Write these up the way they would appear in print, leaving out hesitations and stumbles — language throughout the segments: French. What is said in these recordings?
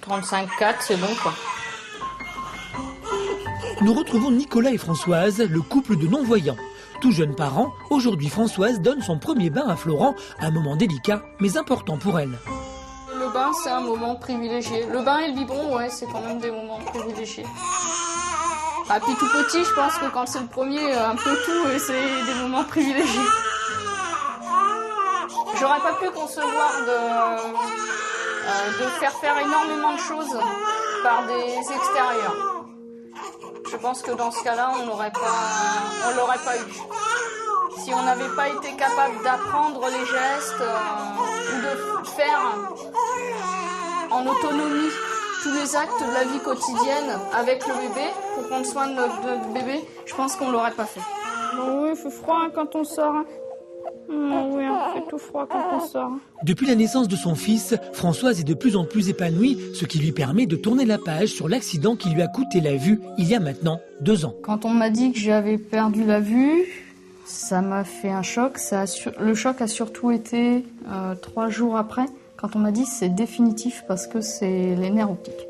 35,4, c'est bon quoi. Nous retrouvons Nicolas et Françoise, le couple de non-voyants. Tout jeune parent, aujourd'hui Françoise donne son premier bain à Florent, un moment délicat mais important pour elle. Le bain, c'est un moment privilégié. Le bain et le biberon, ouais, c'est quand même des moments privilégiés. Ah, puis tout petit, je pense que quand c'est le premier, un peu tout, c'est des moments privilégiés. J'aurais pas pu concevoir de faire énormément de choses par des extérieurs. Je pense que dans ce cas-là, on l'aurait pas eu. Si on n'avait pas été capable d'apprendre les gestes ou de faire en autonomie tous les actes de la vie quotidienne avec le bébé, pour prendre soin de notre bébé, je pense qu'on l'aurait pas fait. Bon, oui, il fait froid quand on sort. Oui, il fait tout froid quand on sort. Depuis la naissance de son fils, Françoise est de plus en plus épanouie, ce qui lui permet de tourner la page sur l'accident qui lui a coûté la vue il y a maintenant 2 ans. Quand on m'a dit que j'avais perdu la vue, ça m'a fait un choc. Le choc a surtout été 3 jours après, quand on m'a dit c'est définitif parce que c'est les nerfs optiques.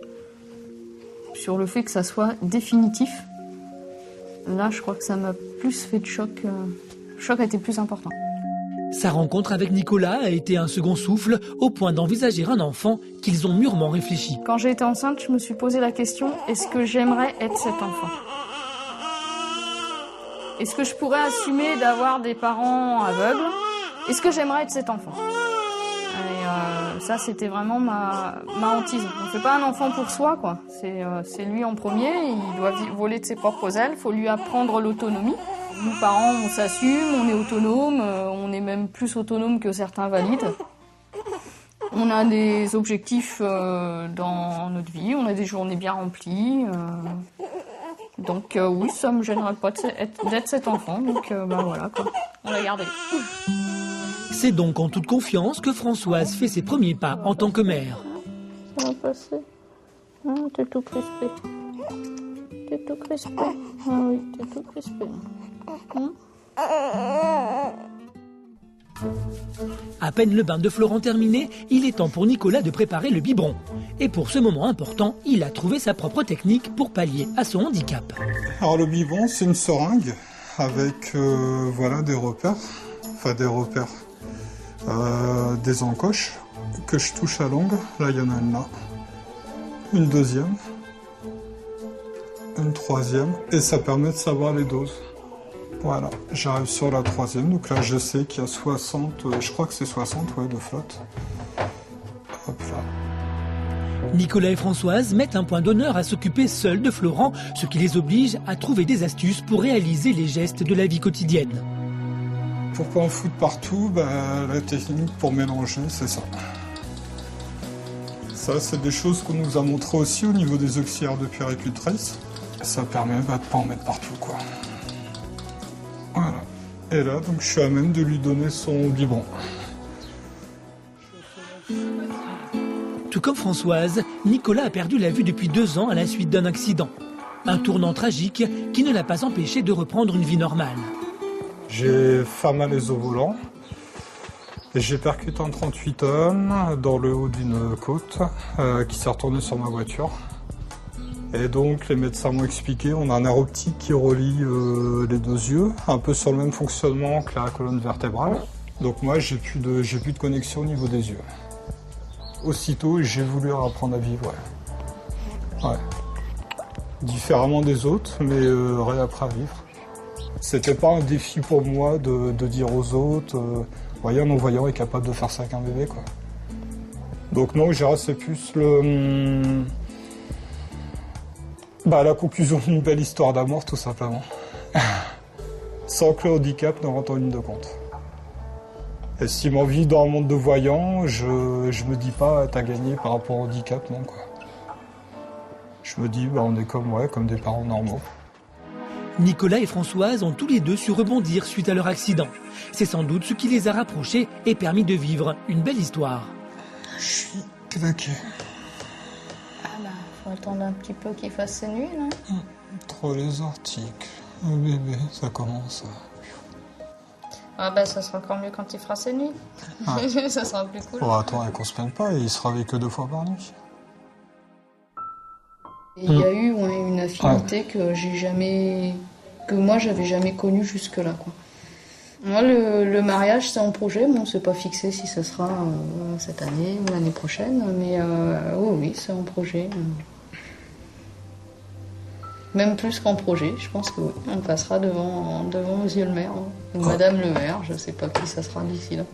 Sur le fait que ça soit définitif, là je crois que ça m'a plus fait de choc. Le choc a été plus important. Sa rencontre avec Nicolas a été un second souffle, au point d'envisager un enfant qu'ils ont mûrement réfléchi. Quand j'ai été enceinte, je me suis posé la question, est-ce que j'aimerais être cet enfant ? Est-ce que je pourrais assumer d'avoir des parents aveugles ? Est-ce que j'aimerais être cet enfant ? Et ça, c'était vraiment ma hantise. On ne fait pas un enfant pour soi, quoi. C'est lui en premier, il doit voler de ses propres ailes, il faut lui apprendre l'autonomie. Nous, parents, on s'assume, on est autonome, on est même plus autonome que certains valides. On a des objectifs dans notre vie, on a des journées bien remplies. Donc oui, ça ne me gênerait pas d'être cet enfant, donc voilà, quoi. On l'a gardé. C'est donc en toute confiance que Françoise fait ses premiers pas en tant que mère. Ça va passer. T'es tout crispé. T'es tout crispé. Ah oui, t'es tout crispé. À peine le bain de Florent terminé, il est temps pour Nicolas de préparer le biberon. Et pour ce moment important, il a trouvé sa propre technique pour pallier à son handicap. Alors le biberon, c'est une seringue avec des repères, des encoches que je touche à l'ongle. Là, il y en a une là, une deuxième, une troisième, et ça permet de savoir les doses. Voilà, j'arrive sur la troisième, donc là je sais qu'il y a 60, je crois que c'est 60 de flotte. Hop là. Nicolas et Françoise mettent un point d'honneur à s'occuper seuls de Florent, ce qui les oblige à trouver des astuces pour réaliser les gestes de la vie quotidienne. Pour pas en foutre partout, la technique pour mélanger, c'est ça. Ça, c'est des choses qu'on nous a montré aussi au niveau des auxiliaires de puéricultrice. Ça permet de pas en mettre partout, quoi. Voilà. Et là, donc, je suis à même de lui donner son biberon. Tout comme Françoise, Nicolas a perdu la vue depuis 2 ans à la suite d'un accident. Un tournant tragique qui ne l'a pas empêché de reprendre une vie normale. J'ai fait mal les os volants. Et j'ai percuté un 38 tonnes dans le haut d'une côte qui s'est retourné sur ma voiture. Et donc les médecins m'ont expliqué, on a un nerf optique qui relie les 2 yeux, un peu sur le même fonctionnement que la colonne vertébrale. Donc moi j'ai plus de connexion au niveau des yeux. Aussitôt j'ai voulu apprendre à vivre. Ouais. Différemment des autres, mais réapprendre à vivre. C'était pas un défi pour moi de dire aux autres, voyez, un non-voyant est capable de faire ça avec un bébé, quoi. Donc non, je dirais c'est plus la conclusion d'une belle histoire d'amour, tout simplement. Sans que le handicap ne rentre en ligne de compte. Et si on vit dans un monde de voyants, je me dis pas t'as gagné par rapport au handicap, non, quoi. Je me dis on est comme des parents normaux. Nicolas et Françoise ont tous les deux su rebondir suite à leur accident. C'est sans doute ce qui les a rapprochés et permis de vivre une belle histoire. Je suis claqué. Faut attendre un petit peu qu'il fasse ses nuits, là. Trop les articles. Le bébé, ça commence. Ah bah ça sera encore mieux quand il fera ses nuits. Ah. Ça sera plus cool. Oh, attends, qu'on se plaigne pas, il sera avec que 2 fois par nuit. Il y a eu une affinité que moi j'avais jamais connue jusque-là, quoi. Moi le mariage c'est en projet, bon c'est pas fixé si ça sera cette année ou l'année prochaine, mais oui c'est en projet. Même plus qu'en projet, je pense que oui, on passera devant monsieur le maire, ou madame le maire, je sais pas qui ça sera d'ici là.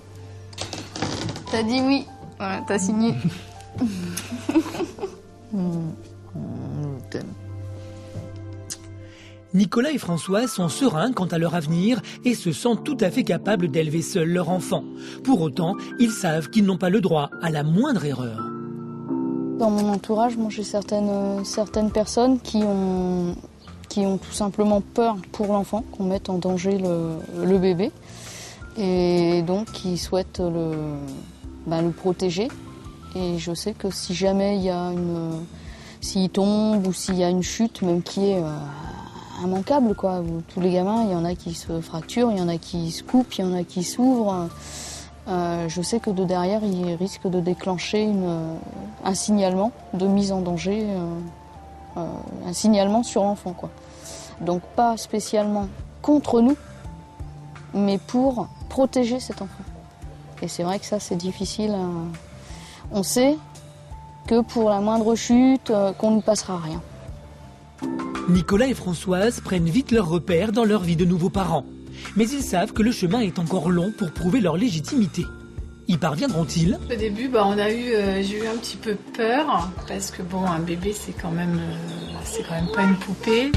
T'as dit oui, voilà, t'as signé. Nicolas et Françoise sont sereins quant à leur avenir et se sentent tout à fait capables d'élever seuls leur enfant. Pour autant, ils savent qu'ils n'ont pas le droit à la moindre erreur. Dans mon entourage, moi, j'ai certaines personnes qui ont tout simplement peur pour l'enfant, qu'on mette en danger le bébé, et donc qui souhaitent le protéger. Et je sais que si jamais s'il tombe ou s'il y a une chute, même qui est immanquable, quoi, où tous les gamins, il y en a qui se fracturent, il y en a qui se coupent, il y en a qui s'ouvrent. Je sais que de derrière, il risque de déclencher un signalement de mise en danger, un signalement sur l'enfant, quoi. Donc pas spécialement contre nous, mais pour protéger cet enfant. Et c'est vrai que ça, c'est difficile. On sait que pour la moindre chute, qu'on ne passera rien. Nicolas et Françoise prennent vite leurs repères dans leur vie de nouveaux parents. Mais ils savent que le chemin est encore long pour prouver leur légitimité. Y parviendront-ils? Au début, j'ai eu un petit peu peur, parce que bon, un bébé, c'est quand même pas une poupée.